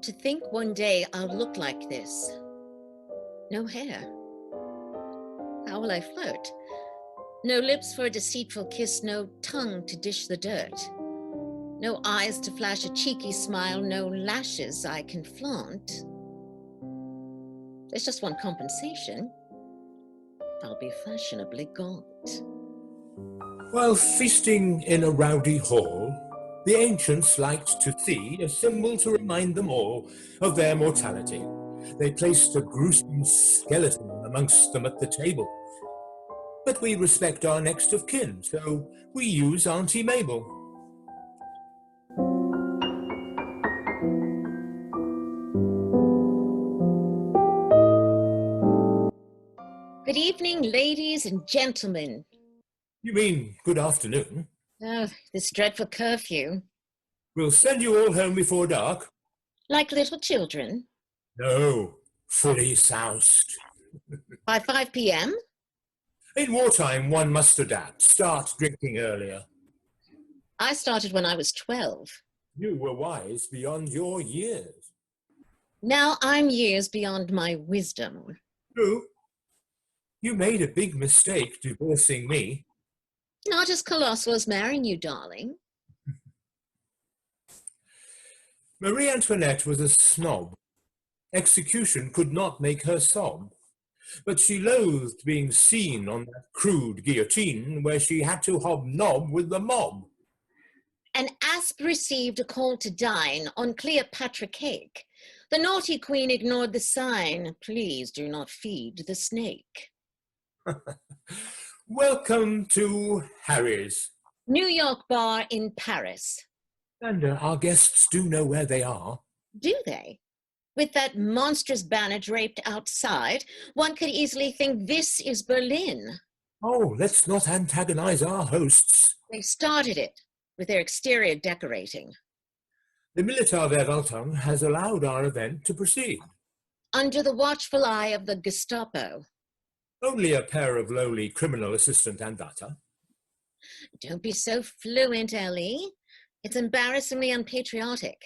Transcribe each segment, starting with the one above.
To think one day I'll look like this. No hair. How will I flirt? No lips for a deceitful kiss, no tongue to dish the dirt. No eyes to flash a cheeky smile, no lashes I can flaunt. There's just one compensation. I'll be fashionably gaunt. While feasting in a rowdy hall, the ancients liked to see a symbol to remind them all of their mortality. They placed a gruesome skeleton amongst them at the table. But we respect our next of kin, so we use Auntie Mabel. Good evening, ladies and gentlemen. You mean good afternoon? Oh, this dreadful curfew. We'll send you all home before dark. Like little children. No, fully soused. By 5 p.m.? In wartime, one must adapt, start drinking earlier. I started when I was 12. You were wise beyond your years. Now I'm years beyond my wisdom. True. You made a big mistake divorcing me. Not as colossal as marrying you, darling. Marie Antoinette was a snob. Execution could not make her sob. But she loathed being seen on that crude guillotine where she had to hobnob with the mob. An asp received a call to dine on Cleopatra cake. The naughty queen ignored the sign. Please do not feed the snake. Welcome to Harry's. New York bar in Paris. And our guests do know where they are. Do they? With that monstrous banner draped outside, one could easily think this is Berlin. Oh, let's not antagonize our hosts. They started it with their exterior decorating. The Militärverwaltung has allowed our event to proceed. Under the watchful eye of the Gestapo. Only a pair of lowly criminal assistant and data. Don't be so fluent, Elli. It's embarrassingly unpatriotic.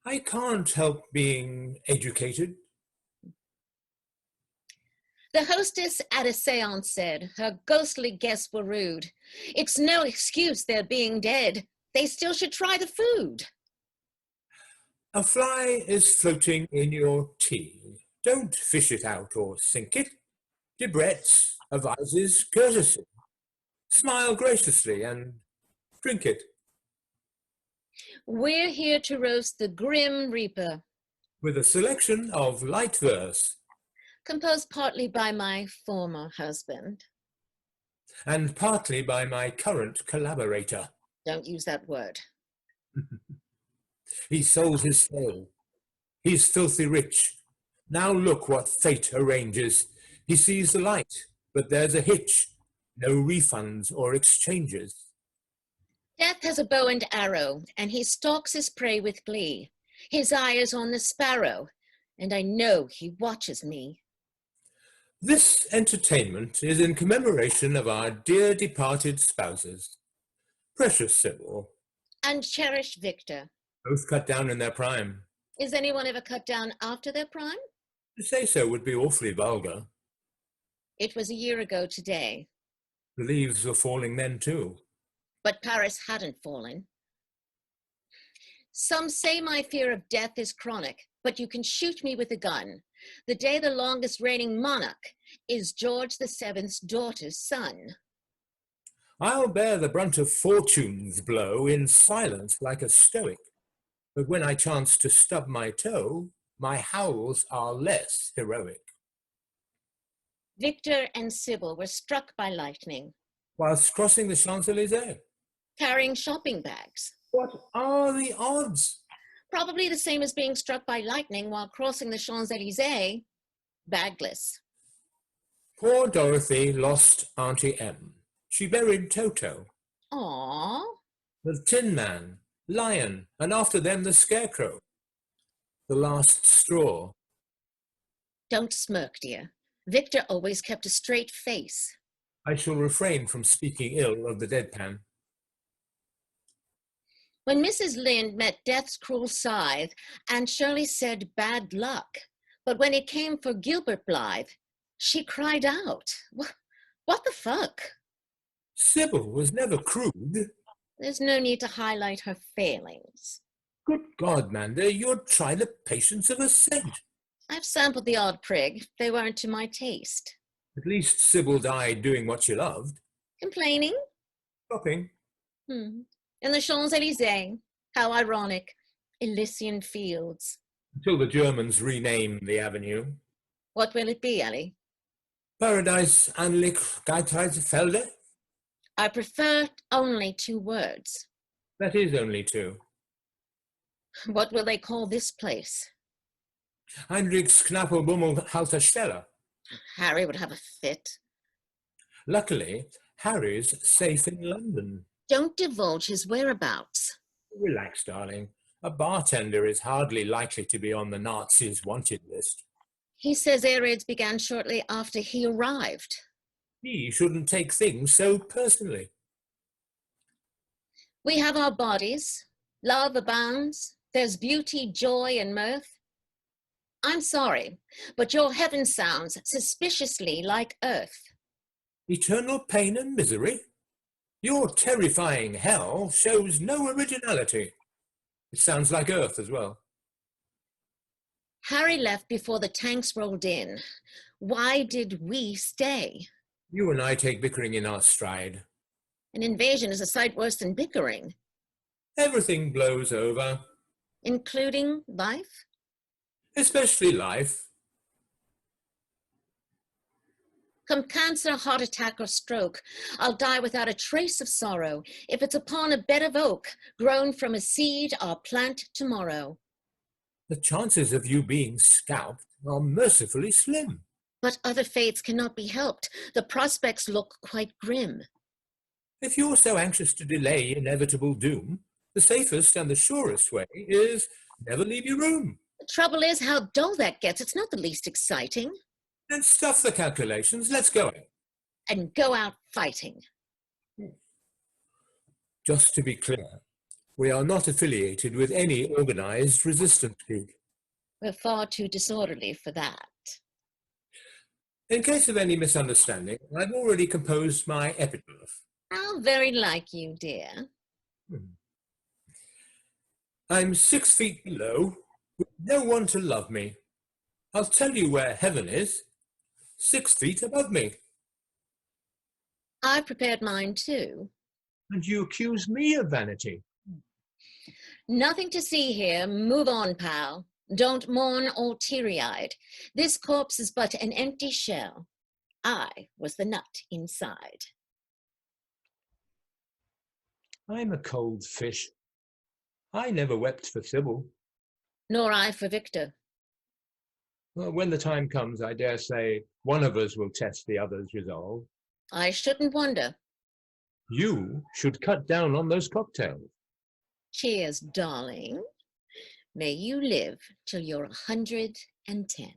I can't help being educated. The hostess at a seance said her ghostly guests were rude. It's no excuse they're being dead. They still should try the food. A fly is floating in your tea. Don't fish it out or sink it. Debrett's advises courtesy. Smile graciously and drink it. We're here to roast the Grim Reaper. With a selection of light verse. Composed partly by my former husband. And partly by my current collaborator. Don't use that word. He sold his soul. He's filthy rich. Now look what fate arranges. He sees the light, but there's a hitch. No refunds or exchanges. Death has a bow and arrow, and he stalks his prey with glee. His eye is on the sparrow, and I know he watches me. This entertainment is in commemoration of our dear departed spouses. Precious Sybil. And cherished Victor. Both cut down in their prime. Is anyone ever cut down after their prime? To say so would be awfully vulgar. It was a year ago today. The leaves were falling then too. But Paris hadn't fallen. Some say my fear of death is chronic, but you can shoot me with a gun. The day the longest reigning monarch is George VII's daughter's son. I'll bear the brunt of fortune's blow in silence like a stoic. But when I chance to stub my toe, my howls are less heroic. Victor and Sybil were struck by lightning. Whilst crossing the Champs-Élysées. Carrying shopping bags. What are the odds? Probably the same as being struck by lightning while crossing the Champs-Élysées, bagless. Poor Dorothy lost Auntie M. She buried Toto. Aww. The Tin Man, Lion, and after them the Scarecrow. The last straw. Don't smirk, dear. Victor always kept a straight face. I shall refrain from speaking ill of the deadpan. When Mrs. Lynde met death's cruel scythe, Aunt Shirley said bad luck. But when it came for Gilbert Blythe, she cried out. What the fuck? Sybil was never crude. There's no need to highlight her failings. Good God, Manda, you'd try the patience of a saint. I've sampled the odd prig. They weren't to my taste. At least Sybil died doing what she loved. Complaining? Shopping. In the Champs-Élysées. How ironic. Elysian fields. Until the Germans renamed the avenue. What will it be, Elli? Paradise Anlich Geitreizfelde? I prefer only 2 words. That is only 2. What will they call this place? Heinrichs Knappelbummel-Halterstelle. Harry would have a fit. Luckily, Harry's safe in London. Don't divulge his whereabouts. Relax, darling. A bartender is hardly likely to be on the Nazis' wanted list. He says air raids began shortly after he arrived. He shouldn't take things so personally. We have our bodies. Love abounds. There's beauty, joy, and mirth. I'm sorry, but your heaven sounds suspiciously like earth. Eternal pain and misery? Your terrifying hell shows no originality. It sounds like earth as well. Harry left before the tanks rolled in. Why did we stay? You and I take bickering in our stride. An invasion is a sight worse than bickering. Everything blows over. Including life? Especially life. Come cancer, heart attack, or stroke, I'll die without a trace of sorrow. If it's upon a bed of oak, grown from a seed I'll plant tomorrow. The chances of you being scalped are mercifully slim. But other fates cannot be helped. The prospects look quite grim. If you're so anxious to delay inevitable doom, the safest and the surest way is never leave your room. The trouble is how dull that gets. It's not the least exciting. Then stuff the calculations. Let's go. And go out fighting. Just to be clear, we are not affiliated with any organized resistance group. We're far too disorderly for that. In case of any misunderstanding, I've already composed my epitaph. How very like you, dear. I'm 6 feet below, with no one to love me. I'll tell you where heaven is. 6 feet above me. I prepared mine too. And you accuse me of vanity. Nothing to see here. Move on, pal. Don't mourn all teary-eyed. This corpse is but an empty shell. I was the nut inside. I'm a cold fish. I never wept for Sybil. Nor I for Victor. Well, when the time comes, I dare say one of us will test the other's resolve. I shouldn't wonder. You should cut down on those cocktails. Cheers, darling. May you live till you're 110.